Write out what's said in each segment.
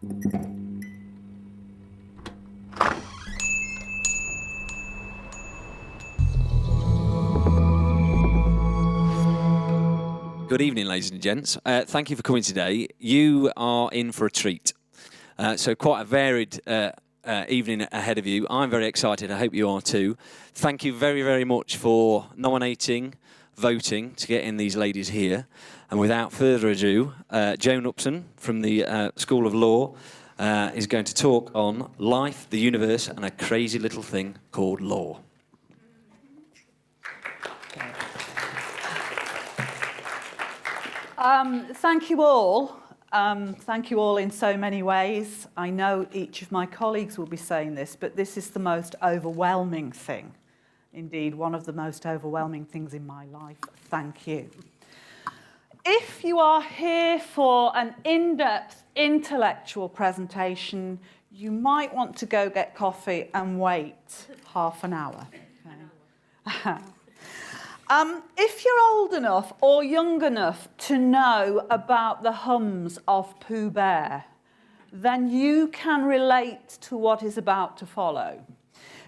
Good evening, ladies and gents. Thank you for coming today. You are in for a treat. So quite a varied evening ahead of you. I'm very excited. I hope you are too. Thank you very, very much for nominating, voting to get in these ladies here. And without further ado, Joan Upson from the School of Law is going to talk on life, the universe, and a crazy little thing called law. Thank you all. Thank you all in so many ways. I know each of my colleagues will be saying this, but this is the most overwhelming thing. Indeed, one of the most overwhelming things in my life. Thank you. If you are here for an in-depth intellectual presentation, you might want to go get coffee and wait half an hour. Okay. If you're old enough or young enough to know about the hums of Pooh Bear, then you can relate to what is about to follow.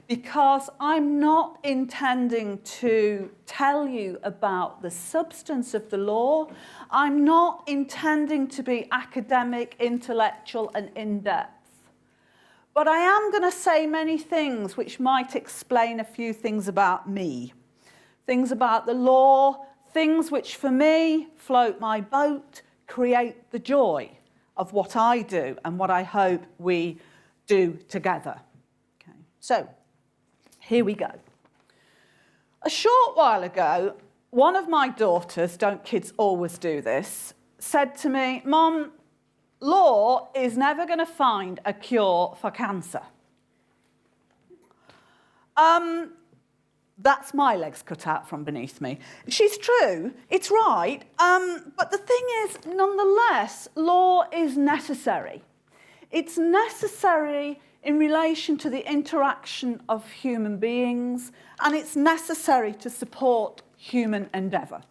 Because I'm not intending to tell you about the substance of the law. I'm not intending to be academic, intellectual, and in-depth. But I am going to say many things which might explain a few things about me. Things about the law, things which for me float my boat, create the joy of what I do and what I hope we do together. Okay. So, here we go. A short while ago, one of my daughters, don't kids always do this, said to me, "Mom, law is never going to find a cure for cancer." That's my legs cut out from beneath me. She's true, it's right, but the thing is, nonetheless, law is necessary. It's necessary in relation to the interaction of human beings, and it's necessary to support human endeavour.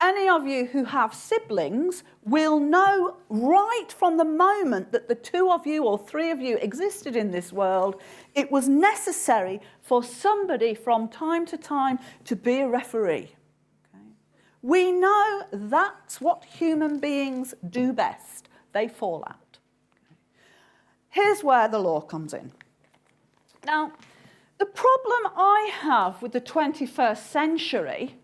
Any of you who have siblings will know right from the moment that the two of you or three of you existed in this world, it was necessary for somebody from time to time to be a referee. Okay? We know that's what human beings do best. They fall out. Okay? Here's where the law comes in. Now, the problem I have with the 21st century,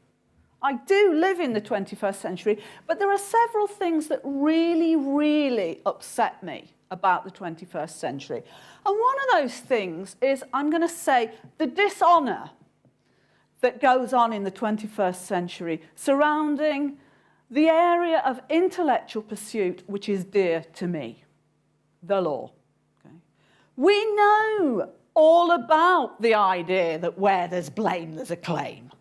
I do live in the 21st century, but there are several things that really, really upset me about the 21st century. And one of those things is, I'm going to say, the dishonour that goes on in the 21st century surrounding the area of intellectual pursuit which is dear to me, the law. Okay? We know all about the idea that where there's blame, there's a claim.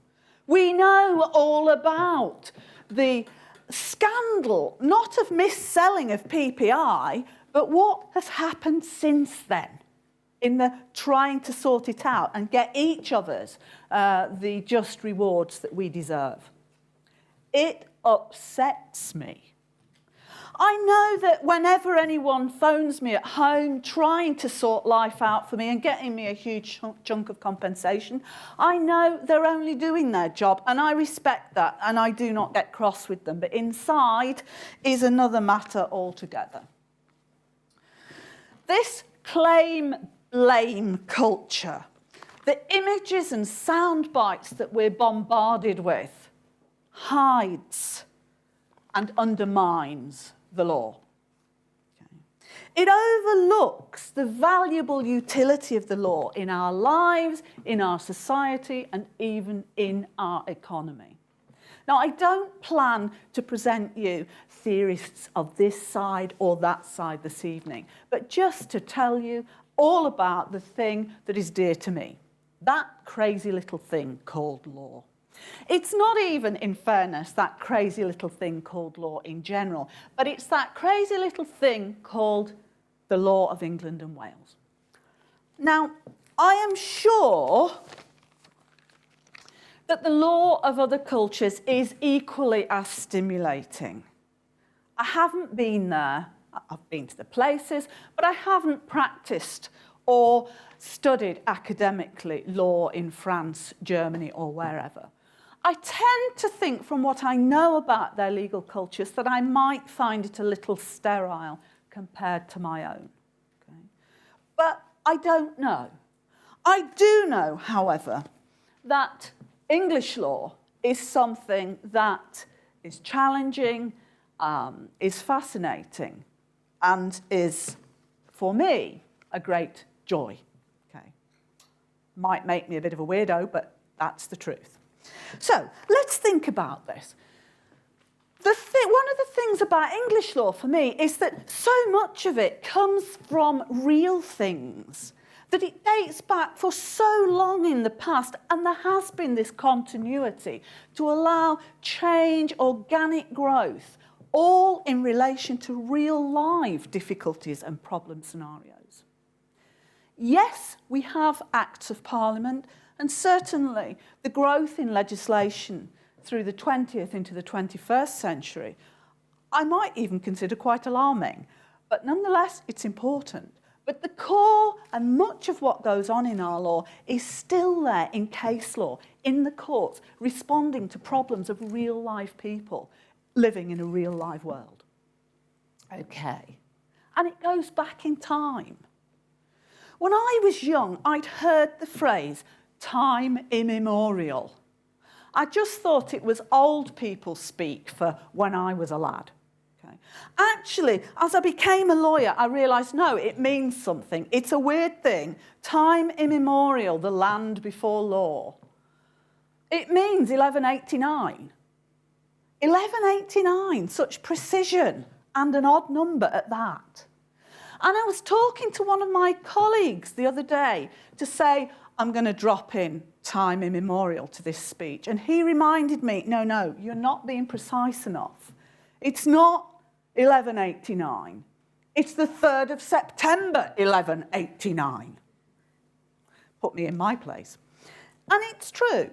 We know all about the scandal, not of mis-selling of PPI, but what has happened since then in the trying to sort it out and get each of us the just rewards that we deserve. It upsets me. I know that whenever anyone phones me at home trying to sort life out for me and getting me a huge chunk of compensation, I know they're only doing their job, and I respect that, and I do not get cross with them. But inside is another matter altogether. This claim-blame culture, the images and sound bites that we're bombarded with, hides and undermines the law. Okay. It overlooks the valuable utility of the law in our lives, in our society, and even in our economy. Now, I don't plan to present you theorists of this side or that side this evening, but just to tell you all about the thing that is dear to me, that crazy little thing called law. It's not even, in fairness, that crazy little thing called law in general, but it's that crazy little thing called the law of England and Wales. Now, I am sure that the law of other cultures is equally as stimulating. I haven't been there, I've been to the places, but I haven't practiced or studied academically law in France, Germany, or wherever. I tend to think, from what I know about their legal cultures, that I might find it a little sterile compared to my own. Okay? But I don't know. I do know, however, that English law is something that is challenging, is fascinating, and is, for me, a great joy. Okay? Might make me a bit of a weirdo, but that's the truth. So let's think about this. One of the things about English law for me is that so much of it comes from real things, that it dates back for so long in the past, and there has been this continuity to allow change, organic growth, all in relation to real live difficulties and problem scenarios. Yes, we have Acts of Parliament, and certainly the growth in legislation through the 20th into the 21st century, I might even consider quite alarming. But nonetheless, it's important. But the core and much of what goes on in our law is still there in case law, in the courts, responding to problems of real life people living in a real live world. Okay. And it goes back in time. When I was young, I'd heard the phrase, time immemorial. I just thought it was old people speak for when I was a lad. Okay. Actually, as I became a lawyer, I realised, no, it means something. It's a weird thing. Time immemorial, the land before law. It means 1189. 1189, such precision, and an odd number at that. And I was talking to one of my colleagues the other day to say, I'm going to drop in time immemorial to this speech. And he reminded me, no, you're not being precise enough. It's not 1189. It's the 3rd of September, 1189. Put me in my place. And it's true.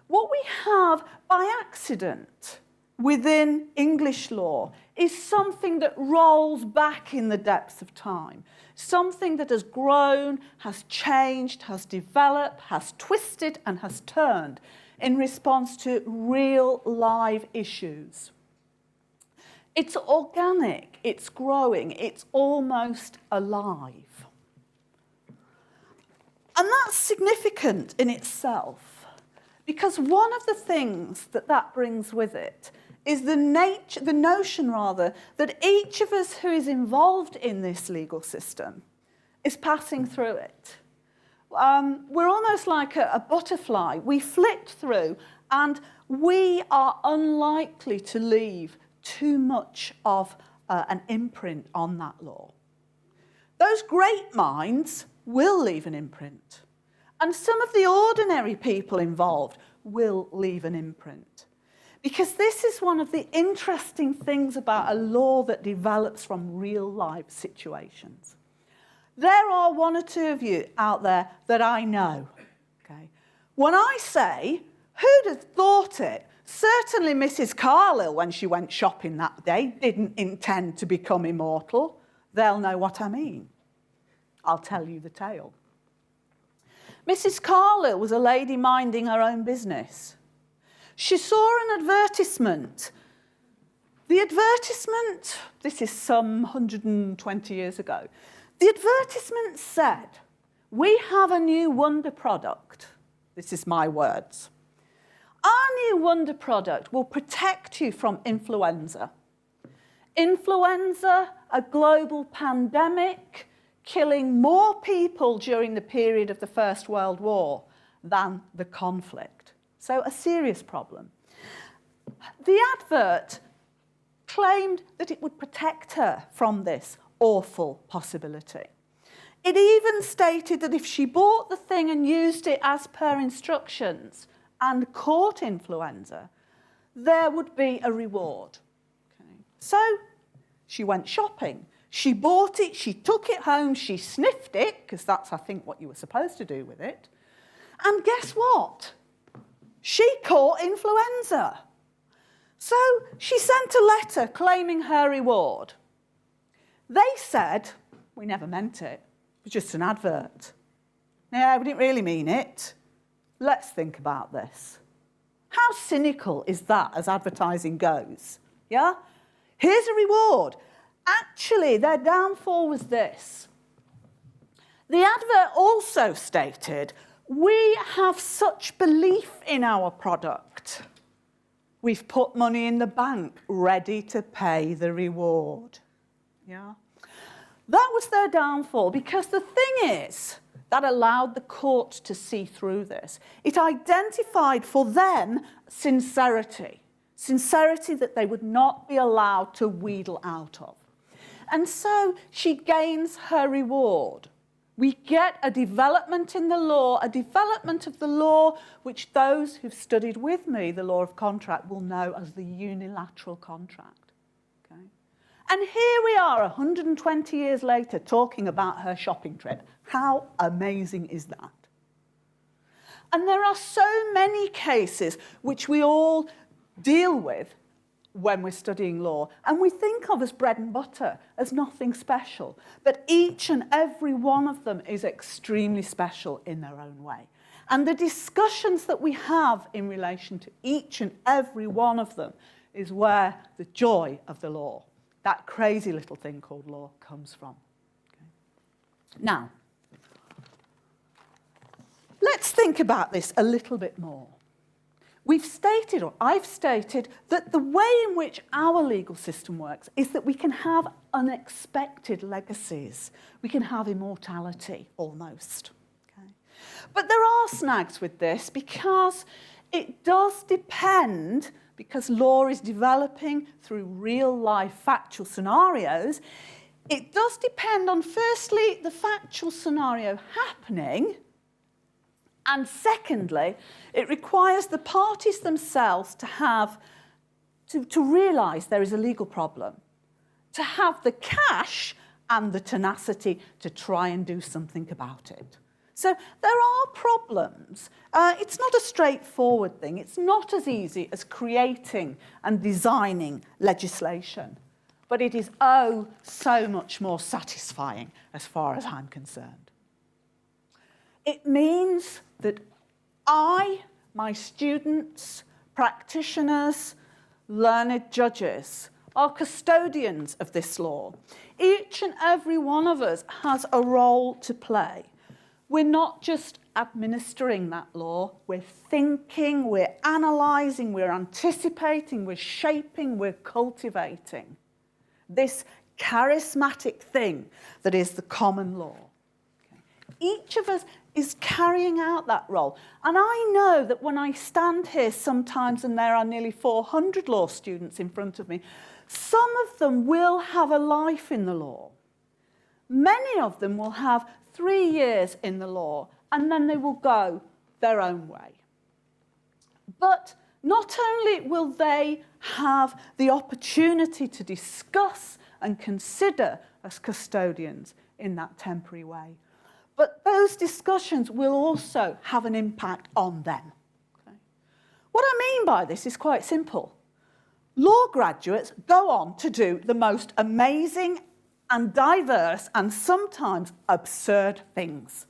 What we have by accident within English law is something that rolls back in the depths of time, something that has grown, has changed, has developed, has twisted and has turned in response to real live issues. It's organic, it's growing, it's almost alive. And that's significant in itself, because one of the things that brings with it is the notion that each of us who is involved in this legal system is passing through it. We're almost like a butterfly. We flit through, and we are unlikely to leave too much of an imprint on that law. Those great minds will leave an imprint, and some of the ordinary people involved will leave an imprint. Because this is one of the interesting things about a law that develops from real life situations. There are one or two of you out there that I know. Okay? When I say, who'd have thought it? Certainly Mrs. Carlisle, when she went shopping that day, didn't intend to become immortal. They'll know what I mean. I'll tell you the tale. Mrs. Carlisle was a lady minding her own business. She saw an advertisement. The advertisement, this is some 120 years ago, the advertisement said, we have a new wonder product. This is my words. Our new wonder product will protect you from influenza. Influenza, a global pandemic, killing more people during the period of the First World War than the conflict. So a serious problem. The advert claimed that it would protect her from this awful possibility. It even stated that if she bought the thing and used it as per instructions and caught influenza, there would be a reward. Okay. So she went shopping. She bought it, she took it home, she sniffed it, because that's, I think, what you were supposed to do with it. And guess what? She caught influenza. So she sent a letter claiming her reward. They said, we never meant it. It was just an advert. No, we didn't really mean it. Let's think about this. How cynical is that as advertising goes? Yeah? Here's a reward. Actually, their downfall was this. The advert also stated, we have such belief in our product. We've put money in the bank, ready to pay the reward. Yeah? That was their downfall, because the thing is, that allowed the court to see through this. It identified for them sincerity. Sincerity that they would not be allowed to wheedle out of. And so she gains her reward. We get a development in the law, a development of the law which those who've studied with me the law of contract will know as the unilateral contract. Okay? And here we are 120 years later talking about her shopping trip. How amazing is that? And there are so many cases which we all deal with when we're studying law, and we think of as bread and butter, as nothing special. But each and every one of them is extremely special in their own way. And the discussions that we have in relation to each and every one of them is where the joy of the law, that crazy little thing called law, comes from. Okay. Now, let's think about this a little bit more. We've stated, or I've stated, that the way in which our legal system works is that we can have unexpected legacies. We can have immortality, almost. Okay? But there are snags with this because it does depend, because law is developing through real-life factual scenarios, it does depend on, firstly, the factual scenario happening, and secondly, it requires the parties themselves to have, to realise there is a legal problem, to have the cash and the tenacity to try and do something about it. So there are problems. It's not a straightforward thing. It's not as easy as creating and designing legislation. But it is, oh, so much more satisfying as far as I'm concerned. It means that I, my students, practitioners, learned judges, are custodians of this law. Each and every one of us has a role to play. We're not just administering that law, we're thinking, we're analysing, we're anticipating, we're shaping, we're cultivating this charismatic thing that is the common law. Okay. Each of us is carrying out that role. And I know that when I stand here sometimes, and there are nearly 400 law students in front of me, some of them will have a life in the law. Many of them will have 3 years in the law, and then they will go their own way. But not only will they have the opportunity to discuss and consider as custodians in that temporary way, but those discussions will also have an impact on them. Okay? What I mean by this is quite simple. Law graduates go on to do the most amazing and diverse and sometimes absurd things.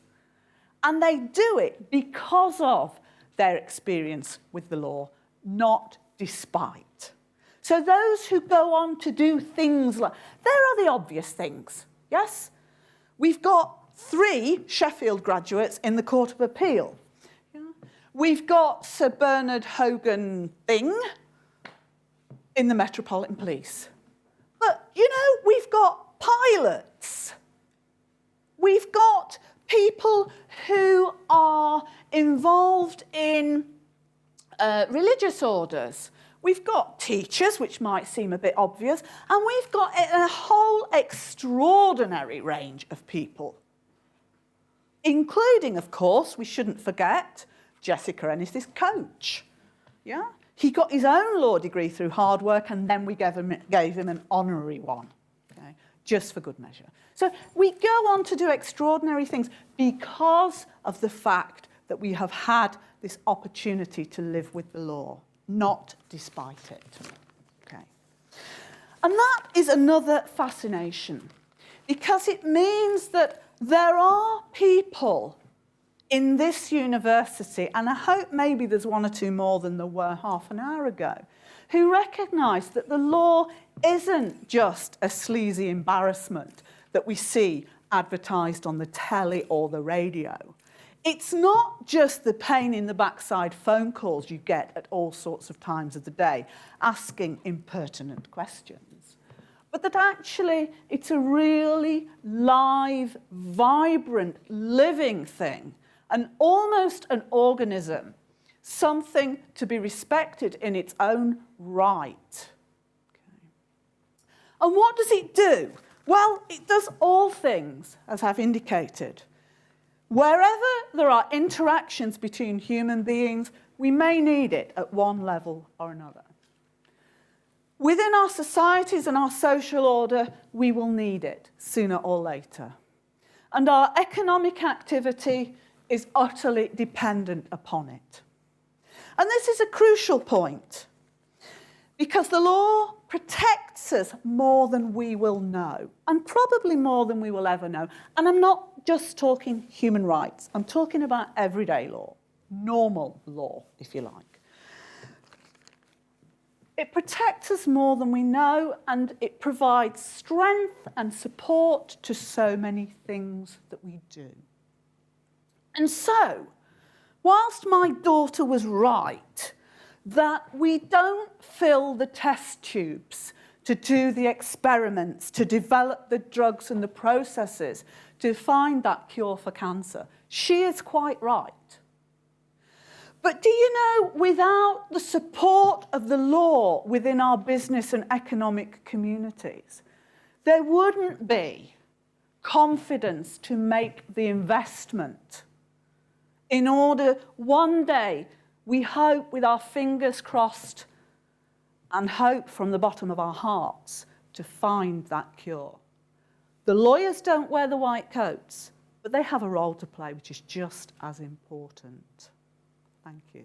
And they do it because of their experience with the law, not despite. So those who go on to do things like, there are the obvious things, yes? We've got 3 Sheffield graduates in the Court of Appeal. Yeah? We've got Sir Bernard Hogan Thing in the Metropolitan Police. But, you know, we've got pilots. We've got people who are involved in religious orders. We've got teachers, which might seem a bit obvious, and we've got a whole extraordinary range of people, including, of course, we shouldn't forget, Jessica Ennis's coach. Yeah? He got his own law degree through hard work, and then we gave him an honorary one, okay? Just for good measure. So we go on to do extraordinary things because of the fact that we have had this opportunity to live with the law, not despite it. Okay. And that is another fascination because it means that there are people in this university, and I hope maybe there's one or two more than there were half an hour ago, who recognise that the law isn't just a sleazy embarrassment that we see advertised on the telly or the radio. It's not just the pain in the backside phone calls you get at all sorts of times of the day asking impertinent questions, but that actually it's a really live, vibrant, living thing, and almost an organism, something to be respected in its own right. Okay. And what does it do? Well, it does all things, as I've indicated. Wherever there are interactions between human beings, we may need it at one level or another. Within our societies and our social order, we will need it sooner or later. And our economic activity is utterly dependent upon it. And this is a crucial point, because the law protects us more than we will know, and probably more than we will ever know. And I'm not just talking human rights. I'm talking about everyday law, normal law, if you like. It protects us more than we know, and it provides strength and support to so many things that we do. And so, whilst my daughter was right that we don't fill the test tubes to do the experiments, to develop the drugs and the processes to find that cure for cancer, she is quite right. But do you know, without the support of the law within our business and economic communities, there wouldn't be confidence to make the investment in order one day, we hope with our fingers crossed and hope from the bottom of our hearts to find that cure. The lawyers don't wear the white coats, but they have a role to play which is just as important. Thank you.